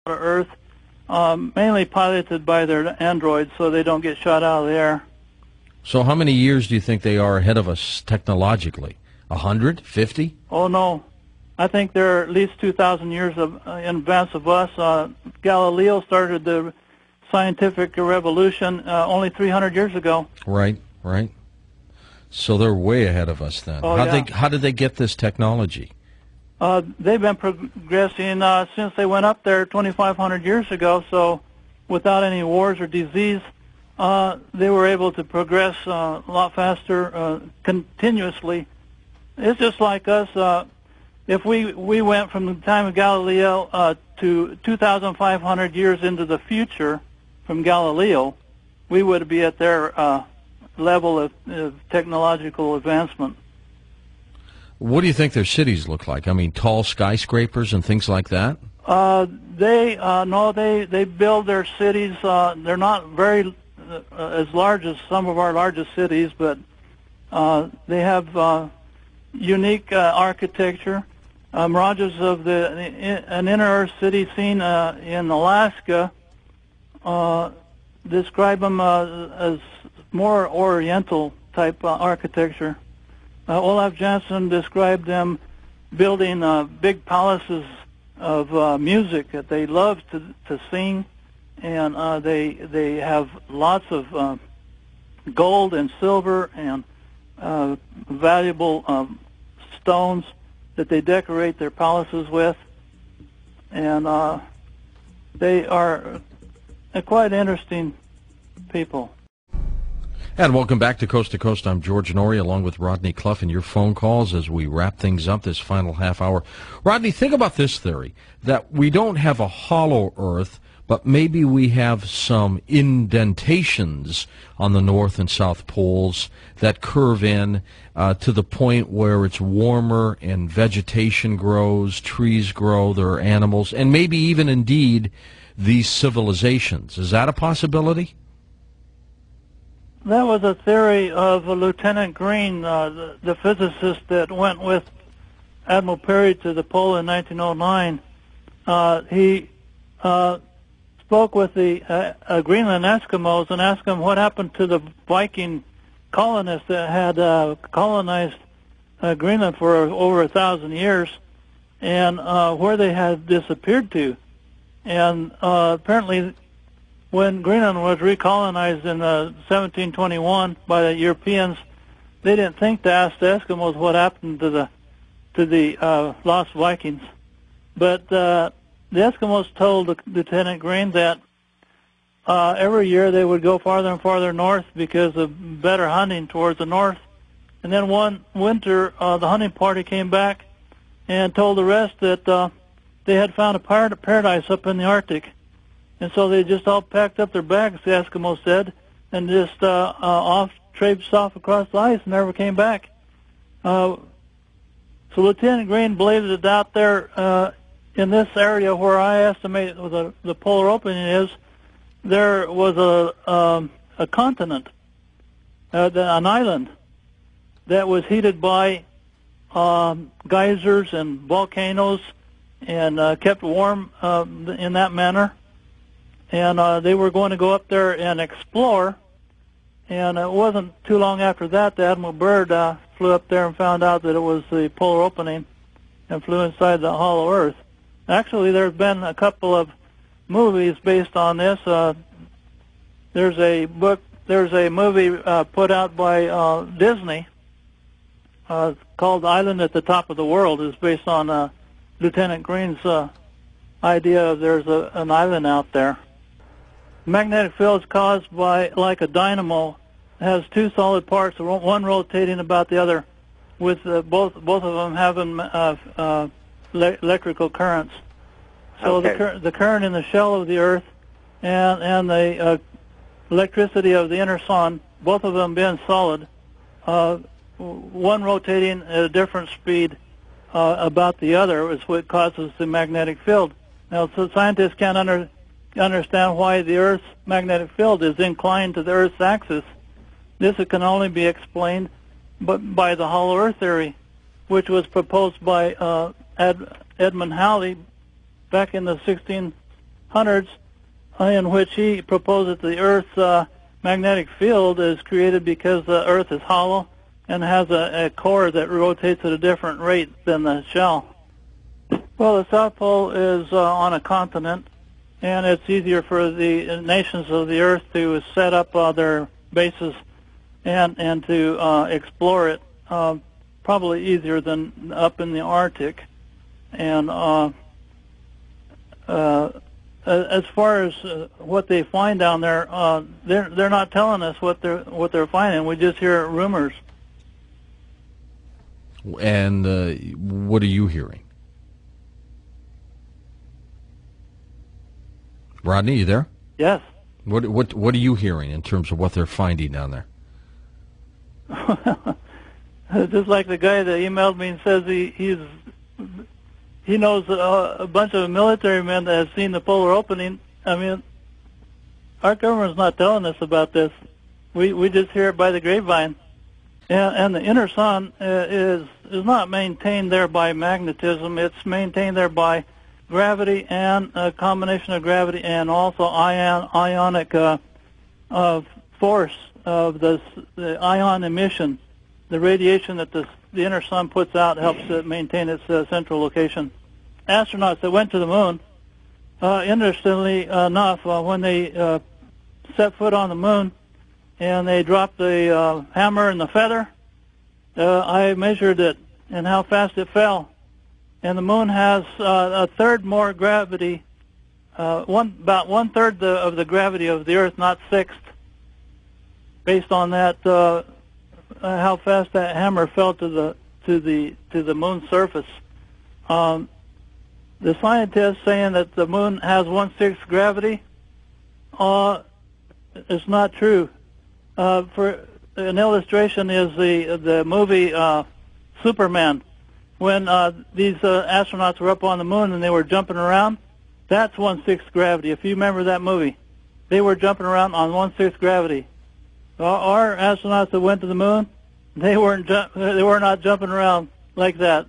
Earth, mainly piloted by their androids so they don't get shot out of the air. So how many years do you think they are ahead of us technologically? 100? 50? Oh, no. I think they're at least 2,000 years in advance of us. Galileo started the scientific revolution only 300 years ago. Right, right. So they're way ahead of us then. Oh, How did they get this technology? They've been progressing since they went up there 2,500 years ago, so without any wars or disease, they were able to progress a lot faster continuously. It's just like us. If we went from the time of Galileo to 2,500 years into the future from Galileo, we would be at their level of technological advancement. What do you think their cities look like? I mean, tall skyscrapers and things like that? They build their cities. They're not very as large as some of our largest cities, but they have unique architecture. Mirages of an inner Earth city seen in Alaska describe them as more Oriental type architecture. Olaf Janssen described them building big palaces of music that they love to sing, and they have lots of gold and silver and valuable stones that they decorate their palaces with, and they are quite interesting people. And welcome back to Coast. I'm George Norrie, along with Rodney Clough, and your phone calls as we wrap things up this final half hour. Rodney, think about this theory, that we don't have a hollow Earth, but maybe we have some indentations on the north and south poles that curve in to the point where it's warmer and vegetation grows, trees grow, there are animals, and maybe even indeed these civilizations. Is that a possibility? That was a theory of Lieutenant Green, the physicist that went with Admiral Peary to the pole in 1909. He spoke with the Greenland Eskimos and asked them what happened to the Viking colonists that had colonized Greenland for over 1,000 years, and where they had disappeared to. And apparently, when Greenland was recolonized in 1721 by the Europeans, they didn't think to ask the Eskimos what happened to the lost Vikings. But the Eskimos told Lieutenant Green that every year they would go farther and farther north because of better hunting towards the north. And then one winter, the hunting party came back and told the rest that they had found a paradise up in the Arctic. And so they just all packed up their bags, the Eskimos said, and just traipsed off across the ice and never came back. So Lieutenant Green believed that out there in this area where I estimate the polar opening is, there was a continent, an island, that was heated by geysers and volcanoes and kept warm in that manner. And they were going to go up there and explore, and it wasn't too long after that Admiral Byrd flew up there and found out that it was the polar opening and flew inside the hollow Earth. Actually, there's been a couple of movies based on this. There's a movie put out by Disney called Island at the Top of the World. It's based on Lieutenant Green's idea of there's an island out there. Magnetic field is caused by, like a dynamo, it has two solid parts, one rotating about the other, with both of them having electrical currents. So okay. the current in the shell of the Earth and the electricity of the inner sun, both of them being solid, one rotating at a different speed about the other is what causes the magnetic field. Now, so scientists can't understand why the Earth's magnetic field is inclined to the Earth's axis. This can only be explained by the hollow Earth theory, which was proposed by Edmund Halley back in the 1800s, in which he proposed that the Earth's magnetic field is created because the Earth is hollow and has a core that rotates at a different rate than the shell. Well, the South Pole is on a continent, and it's easier for the nations of the Earth to set up their bases and to explore it. Probably easier than up in the Arctic. And as far as what they find down there, they're not telling us what they're finding. We just hear rumors. And what are you hearing? Rodney, you there? Yes. What are you hearing in terms of what they're finding down there? Just like the guy that emailed me and says he knows a bunch of military men that have seen the polar opening. I mean, our government's not telling us about this. We just hear it by the grapevine. And the inner sun is not maintained there by magnetism. It's maintained there by gravity and a combination of gravity and also ionic force of the ion emission. The radiation that the inner sun puts out helps it maintain its central location. Astronauts that went to the moon, interestingly enough, when they set foot on the moon and they dropped the hammer and the feather, I measured it and how fast it fell. And the moon has a third more gravity, about one-third of the gravity of the Earth, not sixth. Based on that, how fast that hammer fell to the moon's surface. The scientists saying that the moon has 1/6 gravity, it's not true. For an illustration is the movie Superman. When these astronauts were up on the moon and they were jumping around, that's 1/6 gravity. If you remember that movie, they were jumping around on 1/6 gravity. Our astronauts that went to the moon, they were not jumping around like that.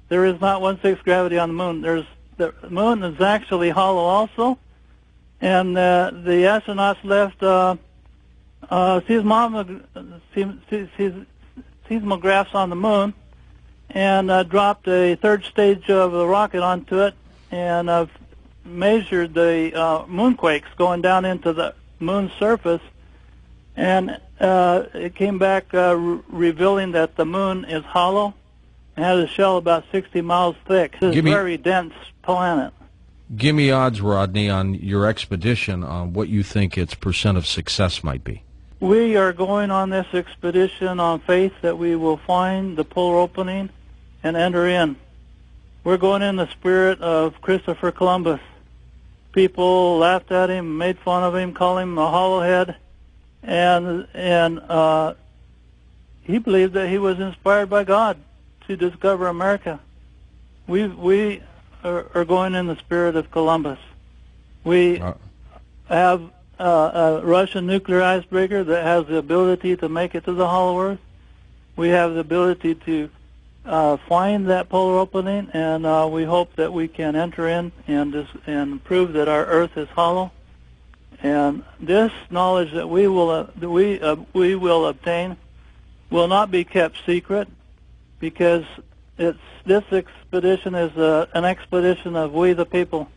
There is not 1/6 gravity on the moon. The moon is actually hollow also, and the astronauts left seismographs on the moon and dropped a third stage of the rocket onto it and measured the moonquakes going down into the moon's surface, and it came back revealing that the moon is hollow and has a shell about 60 miles thick. It's a very dense planet. Give me odds, Rodney, on your expedition on what you think its percent of success might be. We are going on this expedition on faith that we will find the polar opening and enter in. We're going in the spirit of Christopher Columbus. People laughed at him, made fun of him, called him a hollowhead, and he believed that he was inspired by God to discover America. We are going in the spirit of Columbus. We have a Russian nuclear icebreaker that has the ability to make it to the hollow Earth. We have the ability to find that polar opening, and we hope that we can enter in and prove that our Earth is hollow. And this knowledge that we will obtain will not be kept secret, because this expedition is an expedition of we the people.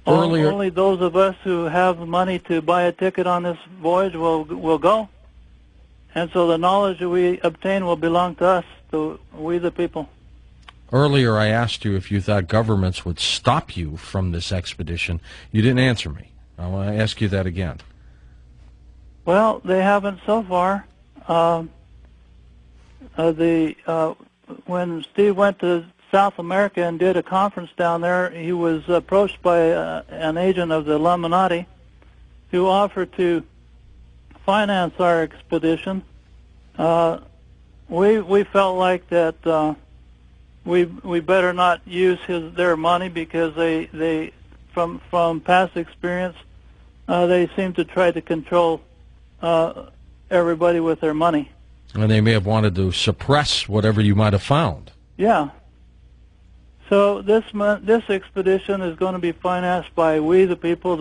Only those of us who have money to buy a ticket on this voyage will go. And so the knowledge that we obtain will belong to us, to we the people. Earlier I asked you if you thought governments would stop you from this expedition. You didn't answer me. I want to ask you that again. Well, they haven't so far. When Steve went to South America and did a conference down there, he was approached by an agent of the Illuminati who offered to finance our expedition. We felt like that we better not use their money, because they from past experience they seem to try to control everybody with their money. And they may have wanted to suppress whatever you might have found. Yeah. So this expedition is going to be financed by we the people,